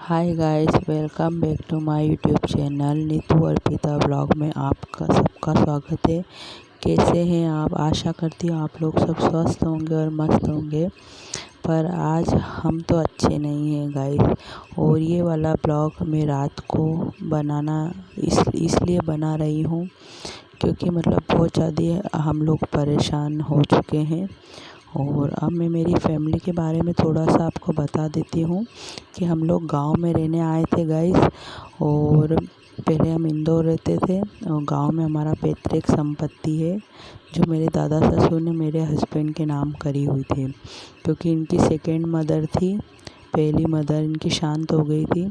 Hi guys, welcome back to my YouTube channel Neetu Arpita blog में आपका सबका स्वागत है। कैसे हैं आप? आशा करती हूँ आप लोग सब स्वस्थ होंगे और मस्त होंगे। पर आज हम तो अच्छे नहीं हैं गाइस। और ये वाला ब्लॉग मैं रात को बनाना इसलिए बना रही हूँ क्योंकि बहुत ज़्यादा हम लोग परेशान हो चुके हैं। और अब मैं मेरी फैमिली के बारे में थोड़ा सा आपको बता देती हूँ कि हम लोग गांव में रहने आए थे गाइस। और पहले हम इंदौर रहते थे और गांव में हमारा पैतृक संपत्ति है जो मेरे दादा ससुर ने मेरे हस्बैंड के नाम करी हुई थी, क्योंकि इनकी सेकेंड मदर थी। पहली मदर इनकी शांत हो गई थी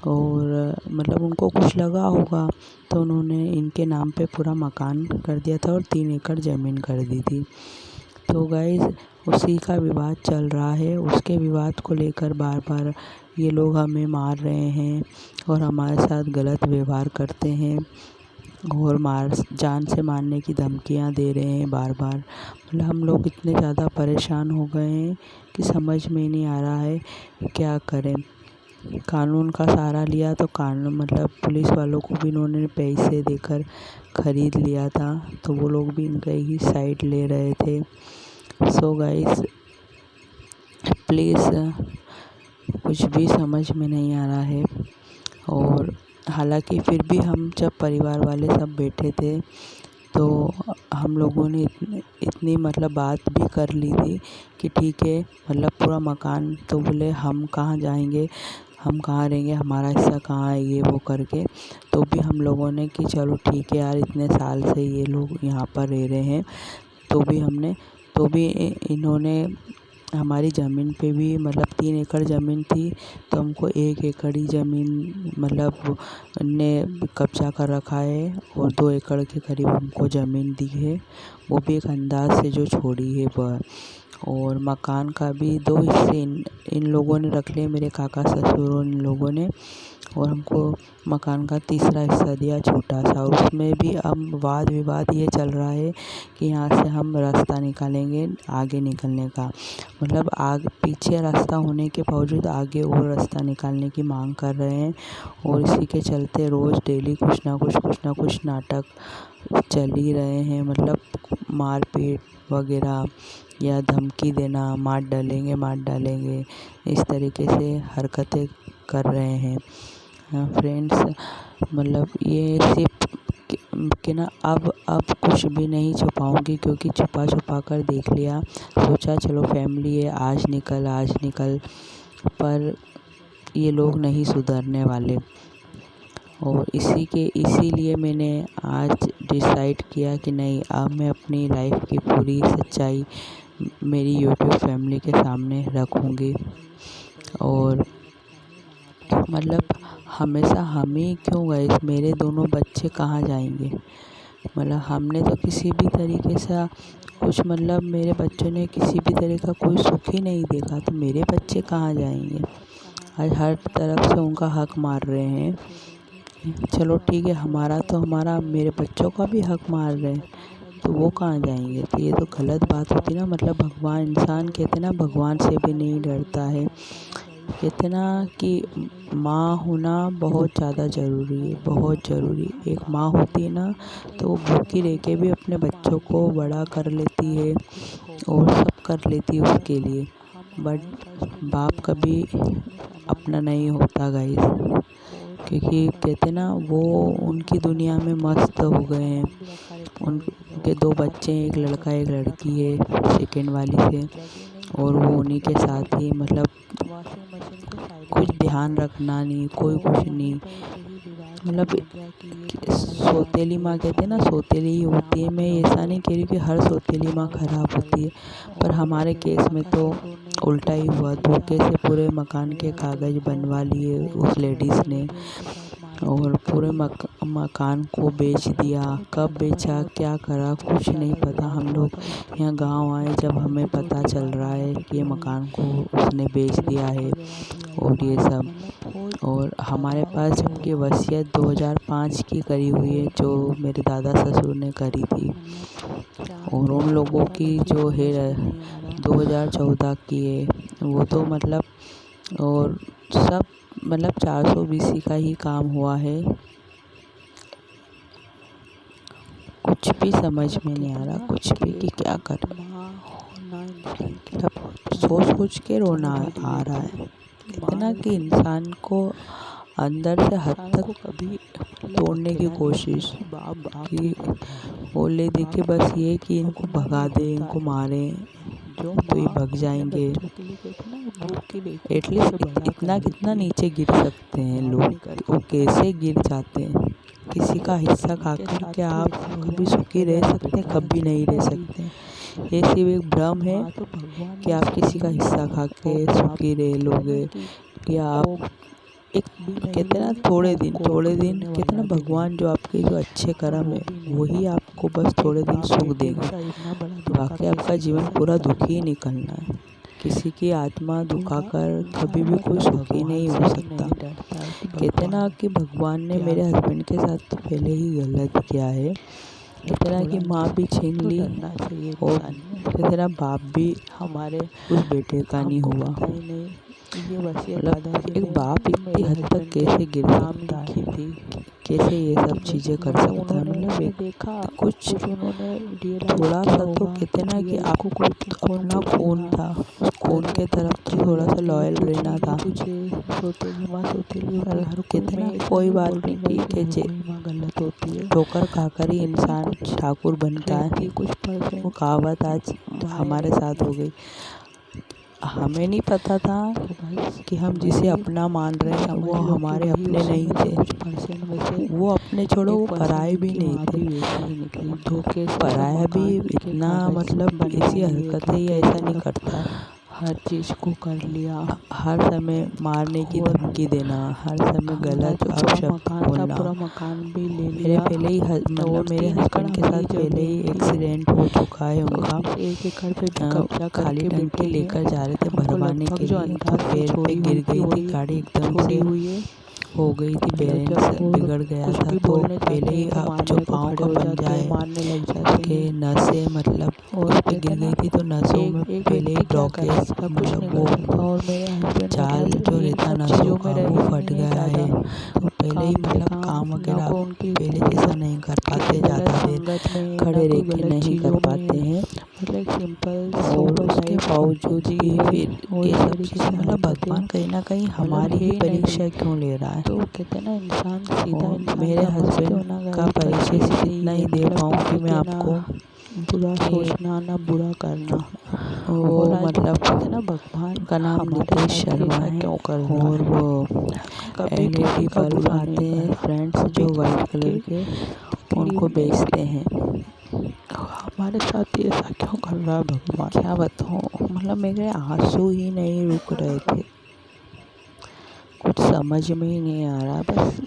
और उनको कुछ लगा होगा तो उन्होंने इनके नाम पे पूरा मकान कर दिया था और 3 एकड़ ज़मीन कर दी थी। तो गाइस उसी का विवाद चल रहा है। उसके विवाद को लेकर बार बार ये लोग हमें मार रहे हैं और हमारे साथ गलत व्यवहार करते हैं और जान से मारने की धमकियां दे रहे हैं बार बार। हम लोग इतने ज़्यादा परेशान हो गए हैं कि समझ में नहीं आ रहा है क्या करें। कानून का सहारा लिया तो कानून पुलिस वालों को भी इन्होंने पैसे देकर ख़रीद लिया था, तो वो लोग भी इनका ही साइड ले रहे थे। सो गाइस प्लीज़, कुछ भी समझ में नहीं आ रहा है। और हालांकि फिर भी हम जब परिवार वाले सब बैठे थे तो हम लोगों ने इतनी बात भी कर ली थी कि ठीक है, पूरा मकान तो बोले हम कहाँ जाएंगे, हम कहाँ रहेंगे, हमारा हिस्सा कहाँ है, ये वो करके। तो भी हम लोगों ने कि चलो ठीक है यार, इतने साल से ये लोग यहाँ पर रह रहे हैं, तो भी इन्होंने हमारी ज़मीन पे भी 3 एकड़ ज़मीन थी तो हमको 1 एकड़ ही ज़मीन ने कब्जा कर रखा है और 2 एकड़ के करीब हमको ज़मीन दी है, वो भी एक अंदाज से जो छोड़ी है वह। और मकान का भी 2 हिस्से इन लोगों ने रख लिए, मेरे काका ससुर और इन लोगों ने, और हमको मकान का तीसरा हिस्सा दिया छोटा सा। और उसमें भी अब वाद विवाद ये चल रहा है कि यहाँ से हम रास्ता निकालेंगे आगे निकलने का, आगे पीछे रास्ता होने के बावजूद आगे और रास्ता निकालने की मांग कर रहे हैं। और इसी के चलते रोज़ डेली कुछ ना कुछ नाटक चल ही रहे हैं, मारपीट वगैरह या धमकी देना, मार डालेंगे, इस तरीके से हरकतें कर रहे हैं। फ्रेंड्स, ये सिर्फ कि ना अब कुछ भी नहीं छुपाऊंगी क्योंकि छुपा कर देख लिया। सोचा चलो फैमिली है, आज निकल, पर ये लोग नहीं सुधरने वाले। और इसीलिए मैंने आज डिसाइड किया कि नहीं, अब मैं अपनी लाइफ की पूरी सच्चाई मेरी यूट्यूब फैमिली के सामने रखूँगी। और हमेशा हम ही क्यों गए, मेरे दोनों बच्चे कहाँ जाएंगे? हमने तो किसी भी तरीके से कुछ मेरे बच्चों ने किसी भी तरह का कोई सुख ही नहीं देखा, तो मेरे बच्चे कहाँ जाएंगे? आज हर तरफ से उनका हक मार रहे हैं। चलो ठीक है, हमारा मेरे बच्चों का भी हक मार रहे हैं, तो वो कहाँ जाएंगे? तो ये तो गलत बात होती ना। भगवान, इंसान कहते ना भगवान से भी नहीं डरता है। कहते ना कि माँ होना बहुत ज़्यादा ज़रूरी है, बहुत ज़रूरी। एक माँ होती है ना तो वो भूखी रह के भी अपने बच्चों को बड़ा कर लेती है और सब कर लेती है उसके लिए। बट बाप कभी अपना नहीं होता गाइस, क्योंकि कहते ना वो उनकी दुनिया में मस्त हो गए हैं। उनके 2 बच्चे हैं, एक लड़का एक लड़की है सेकेंड वाली से, और वो उन्हीं के साथ ही कुछ ध्यान रखना नहीं, कोई कुछ नहीं। सौतेली माँ कहते हैं ना, सौतेली ही होती है। मैं ऐसा नहीं कह रही कि हर सौतेली माँ खराब होती है, पर हमारे केस में तो उल्टा ही हुआ। धोखे से पूरे मकान के कागज़ बनवा लिए उस लेडीज़ ने और पूरे मकान को बेच दिया। कब बेचा, क्या करा, कुछ नहीं पता। हम लोग यहाँ गांव आए जब हमें पता चल रहा है कि ये मकान को उसने बेच दिया है और ये सब। और हमारे पास जबकि वसीयत 2005 की करी हुई है, जो मेरे दादा ससुर ने करी थी, और उन लोगों की जो है 2014 की है। वो तो और सब मतलब 400 BC का ही काम हुआ है। कुछ भी समझ में नहीं आ रहा, कुछ भी कि क्या कर। सोच सोच के रोना आ रहा है इतना कि इंसान को अंदर से हद तक कभी तोड़ने की कोशिश कि बोले देखिए बस ये कि इनको भगा दे, इनको मारे तो ये भग जाएंगे। एटलीस्ट इतना कितना नीचे गिर सकते हैं लोग, वो कैसे गिर जाते हैं। किसी का हिस्सा खाकर के आप कभी सुखी रह सकते हैं? कभी नहीं रह सकते। ये सिर्फ एक भ्रम है कि आप किसी का हिस्सा खा के सुखी रह लोगे, या आप एक कहते हैं ना थोड़े दिन कहते हैं ना भगवान जो आपके जो अच्छे कर्म है वही आपको बस थोड़े दिन सुख देगा, बाकी आपका जीवन पूरा दुखी ही निकलना है। किसी की आत्मा दुखाकर कभी भी कोई सुखी नहीं हो सकता। कहते ना कि भगवान ने मेरे हस्बैंड के साथ तो पहले ही गलत किया है। कहते ना कि माँ भी छीन ली और कहते ना बाप भी हमारे उस बेटे का नहीं हुआ। मतलब एक बाप इतनी हद तक कैसे गिर सकता है, कैसे ये सब चीज़ें कर सकता है। मतलब एक कुछ थोड़ा सा तो कहते ना कि आपको कुछ अपना खून था, उस खून के तरफ तो थोड़ा सा लॉयल रहना था। कहते ना कोई बात नहीं, ठीक है जे गलत होती है, ठोकर खाकर ही इंसान ठाकुर बनता है। वो कहावत आज हमारे साथ हो गई। हमें नहीं पता था कि हम जिसे अपना मान रहे हैं वो हमारे अपने नहीं थे। वो अपने छोड़ो, वो पराये भी नहीं थे। धोखे पराया भी इतना मतलब ऐसी हरकतें ही ऐसा नहीं करता। हर चीज़ को कर लिया, हर समय मारने की धमकी देना, हर समय गलत अपशब्द बोलना। पूरा मकान भी ले लिया। पहले ही मतलब मेरे हस्बैंड के साथ पहले ही एक्सीडेंट हो चुका है उनका। एक एकड़ पे कब्जा खाली टंकी लेकर जा रहे थे भरवाने के लिए, तो पैर पे गिर गई थी गाड़ी, एकदम से हो गई थी, बैलेंस बिगड़ गया था। तो पहले ही आप जो पाँव का पंजा है उसके नसें मतलब उस पे गिर गई थी, तो नसों में पहले ही ब्लॉकेज मतलब वो जाल जो रहता नसों का वो फट गया है। तो पहले ही मतलब काम वगैरह पहले जैसा नहीं कर पाते, ज़्यादा देर खड़े रह के नहीं कर पाते हैं। मतलब सिंपल और उसके बावजूद भी फिर ये सब चीज़ें मतलब भगवान कहीं ना कहीं हमारी ही परीक्षा क्यों ले रहा है। तो कहते हैं ना इंसान सीधा। मेरे हस्बैंड का परिचय सिर्फ इतना ही दे पाऊँ कि मैं आपको बुरा सोचना ना बुरा करना। वो मतलब कहते हैं ना भगवान का नाम नितेश शर्मा है और वो LED बल्ब आते हैं फ्रेंड्स जो वाइट कलर के, उनको बेचते हैं। हमारे साथ ये ऐसा क्यों कर रहा है भगवान, क्या बताऊँ। मतलब मेरे आंसू ही नहीं रुक रहे थे, कुछ समझ में ही नहीं आ रहा। बस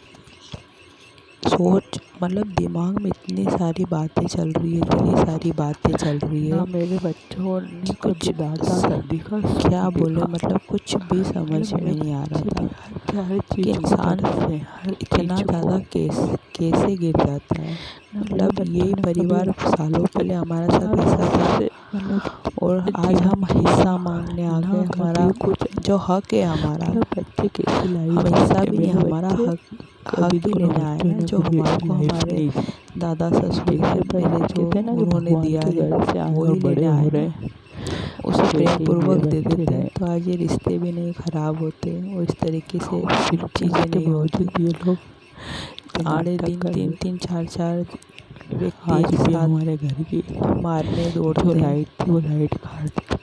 सोच मतलब दिमाग में इतनी सारी बातें चल रही है, इतनी सारी बातें चल रही है। मेरे बच्चों ने कुछ सर्दी का क्या बोले, मतलब कुछ भी समझ में नहीं आ रहा था कि इंसान इतना ज़्यादा कैसे गिर जाता है। मतलब यही परिवार सालों पहले हमारे साथ ऐसा था और आज हम हिस्सा मांगने आ गए। हमारा कुछ जो हक है हमारा, बच्चे कैसी लाइफ, हम हिस्सा भी नहीं, हमारा हक भी लेना है ना, जो हमारे दादा ससुर से पहले जो उन्होंने दिया है वही लेने आ रहे हैं, उसे प्रेम पूर्वक देते थे। तो आज ये रिश्ते भी नहीं खराब होते और इस तरीके से फिर चीज़ें नहीं होती। ये लोग आड़े दिन 3-3 4-4 व्यक्ति भी हमारे घर की मारने दौड़ते, वो लाइट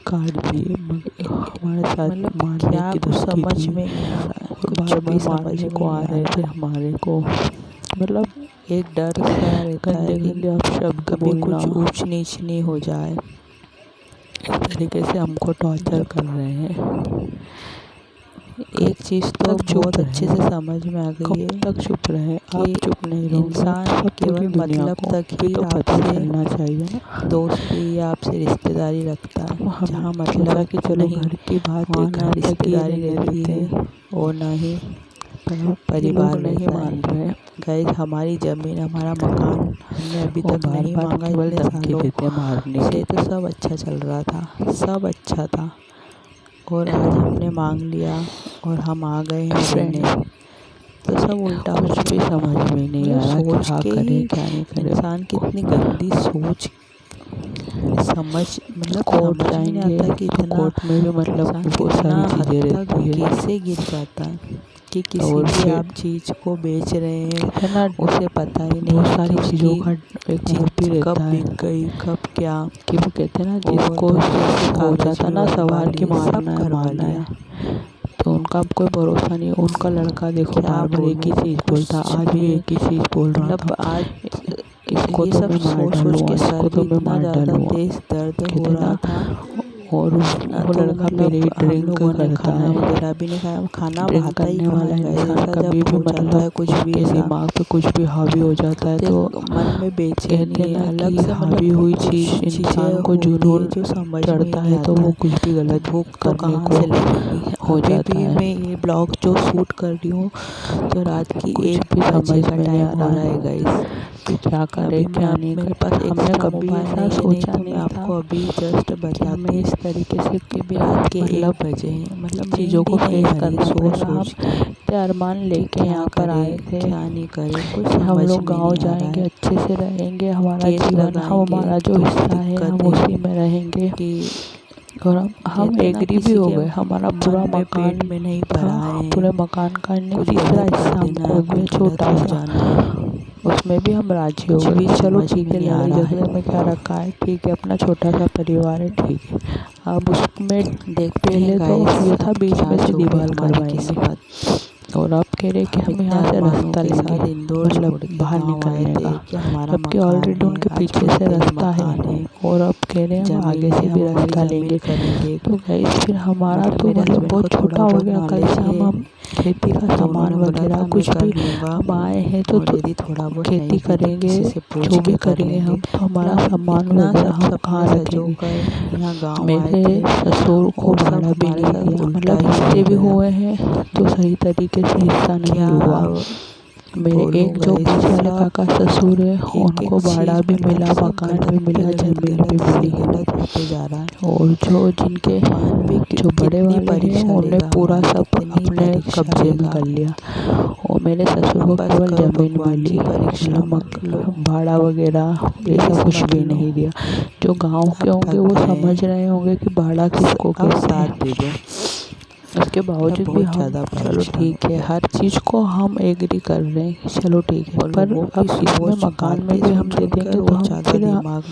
काट दिए हमारे साथ। मतलब क्या कुछ समझ में नहीं आ रहा है, कुछ भी समझ को आ रहे थे हमारे को। मतलब एक डर सा रहता है कि आप शब्द कभी कुछ ऊंच नीच नहीं हो जाए, इस तरीके से हमको टॉर्चर कर रहे हैं। एक चीज़ तो बहुत अच्छे से समझ में आ गई है, तक चुप रहे, आप चुप नहीं रहो। इंसान केवल मतलब तक ही आपसे चलना चाहिए ना, दोस्ती या आपसे रिश्तेदारी रखता है। जहाँ मतलब कि चलो घर की बात है, रिश्तेदारी रहती है और ना ही परिवार नहीं मान रहे। गाइस हमारी ज़मीन हमारा मकान हमने अभी तक नहीं मांगा, केवल धमकी देते मारने से। तो सब अच्छा चल रहा था, सब अच्छा था और आज हमने मांग लिया और हम आ गए हैं लेने। तो सब उल्टा कुछ भी समझ में नहीं आ रहा सोच क्या के करे ही क्या नहीं करे। इंसान कितनी गंदी सोच समझ मतलब कोर्ट समझ में नहीं जाएंगे आता कि तो इतना कोर्ट में भी मतलब बहुत सारी चीज़ें रहती है कैसे गिर जाता है कि किसी और भी फिर आप चीज़ को बेच रहे हैं कितना उसे पता ही नहीं बहुत सारी कि चीज़ों का उसकी एक वो भी चीज़ रहता कब है बिक गई कब क्या। कि वो कहते हैं ना और जिसको हो जाता ना सवाल की सब करवा मारना लिया। है तो उनका अब कोई भरोसा नहीं। उनका लड़का देखो क्या बार बार एक ही बोलूं, चीज़ बोलता, कुछ आज भी एक ही चीज़ बोल रहा मतलब था, आज इसको ये तो सब मैं मार सोच सोच के डालूंगा, सर इसको भी तो मैं इतना मार ज़्यादा डालूंगा, तेज दर्द हो कहते रहा ना। था। और ना वो तो लड़का पहले ही मतलब हम ड्रिंक लोगों ने करता खाना है। वगैरह भी नहीं खाया, खाना ड्रिंक भाता ही करने कहाँ वाला है इंसान ऐसा कभी जब भी हो जाता है कुछ भी उसके ऐसा दिमाग पे कुछ भी हावी हो जाता है तो मन में बेचैनी कहते ना अलग कि से हावी हुई कुछ चीज़ चीज़ें इंसान को होती है जुनून जो समझ में ही चढ़ता नहीं है तो आता वो है। कुछ भी तो गलत भूख तो करने कहाँ को से लगेगी। हो अभी जाता भी है। मैं ये ब्लॉग जो शूट कर रही हूँ तो रात की कुछ 1 भी बजे समझ का में नहीं टाइम आ हो रहा रहा है गाइस। कि क्या करे अभी क्या नहीं मेरे करे। पास हमने एक्स्ट्रा कभी मोबाइल ऐसा नहीं है, नहीं सोचा तो मैं नहीं था आपको अभी जस्ट कि हमें बताती इस तरीके से कि भी रात के मतलब 1 बजे हैं मतलब चीज़ों नींद को ही नहीं फेस आ रही करना सोच पड़ेगा। हम सोच के इतने अरमान कि लेके क्या यहाँ पर करे आए थे क्या नहीं करे कुछ कि हम समझ लोग में गांव नहीं आ रहा जाएंगे, है। अच्छे से रहेंगे, हमारा केस जीवन लगाएंगे हमारा जो तो हिस्सा है हम दिक्कत उसी है में रहेंगे। कि और हम कहते ना एग्री भी किसी हो के गए, हमारा पूरा मन में मकान पेट में नहीं था, भरा है, पूरे मकान का नहीं कुछ तीसरा गलत हिस्सा कर देना हमको कुछ मिला गलत छोटा हो सा, जाना उसमें भी हम राजी हो कुछ गए भी कि चलो समझ ठीक में है, नहीं आ लड़ाई रहा झगड़े है। में क्या रखा है, ठीक है अपना छोटा सा परिवार है, ठीक है। अब उसमें देखते हैं पहले तो गाइस ये था अब बीच क्या में से जो भी दीवार हमारी करवाएंगे किस्मत। और अब कह रहे कि हम हम इतने यहाँ से अरमानों रास्ता के लेंगे साथ इंदौर मतलब छोड़ के बाहर गाँव आए निकलने थे का, कि हमारा जबकि मकान ऑलरेडी है, उनके आज पीछे पूरे से दिन रास्ता है मकान है, और अब कह रहे हैं हम जमीन आगे भी से भी हम अपनी रास्ता जमीन लेंगे। करेंगे। तो गाइस फिर हमारा मतलब तो मेरे मतलब हस्बैंड बहुत को छोटा थोड़ा हो बहुत गया नॉलेज गाइस। है हम खेती का तो सामान उन्होंने बोला वगैरह था मैं कुछ कर भी लूँगा हम आए हैं तो और यदि थोड़ा बहुत खेती नहीं भी तो करेंगे, किसी से पूछ जो भी के कर करेंगे लेंगे। हम तो हमारा मतलब सामान इतना वगैरह सब हम सपने कहाँ सजो रखेंगे। कर यहाँ गाँव आए मेरे थे ससुर को और सब भाड़ा भी हमारे नहीं साथ दिया, उल्टा मतलब ही हिस्से हो भी गया। हुए हैं तो सही तरीके से हिस्सा नहीं क्या हुआ। मेरे बोलूँ एक जो गाइस बीच वाले सब काका ससुर है एक उनको भाड़ा चीज़ भी मतलब मिला, सब मकान गलत भी पे मिला, गलत जमीन भी गलत से मिली। गलत होते जा रहा है। और जो जिनके भगवान भी जो बड़े कितनी वाले हैं परीक्षा उन्हें लेगा पूरा हमारी, सब कितनी अपने परीक्षा कब्जे में लेगा। कर लिया और मेरे ससुर को बस केवल करो जमीन भगवान मिली, की परीक्षा मतलब मत लो, भाड़ा वगैरह ऐसा प्लीज़ कुछ मत भी लो। नहीं दिया। जो गांव के आप होंगे थक वो गए समझ रहे होंगे कि भाड़ा किसको अब कहते हैं। साथ दे दो। उसके बावजूद भी बहुत हम ज़्यादा चलो परेशान ठीक है, हर चीज़ को हम एग्री कर रहे हैं, चलो ठीक है, और पर लोगों अब की इसमें सोच मकान में बातें भी हम सुन दे सुन देंगे कर तो और हम ज़्यादा फिर दिमाग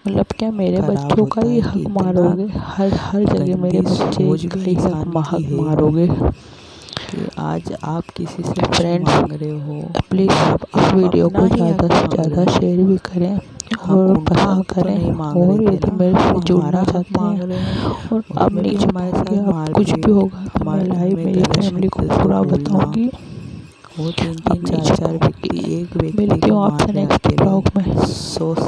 मतलब क्या मेरे खराब बच्चों का होता ही है हक कि इतना मारोगे, हर जगह मेरे गंदी बच्चे सोच का भी ही इंसान हक की है मारोगे। कि आज आप किसी से कुछ फ्रेंड्स मांग रहे हो, प्लीज़ आप इस वीडियो अपना को ही ज़्यादा हक से मांग ज़्यादा रहे हो। शेयर भी करें हम और उनका पसंद हक तो करें। नहीं मांग और रहे थे यदि ना, मेरे हम से जुड़ना हमारा हक चाहते मांग हैं रहे हैं और अब उसमें भी नीचे हमारे पहुँच के साथ अब कुछ भी मारपीट, होगा तो मैं हमारे लाइव हमें मेरी गलत फैमिली को शब्द से पूरा बोलना, बताऊंगी। वो 3-3 अब नीचे 4-4 व्यक्ति पहुँचेंगे, एक व्यक्ति मिलती को हूँ मार आपसे रहे नेक्स्ट अकेले। ब्लॉग में। सोच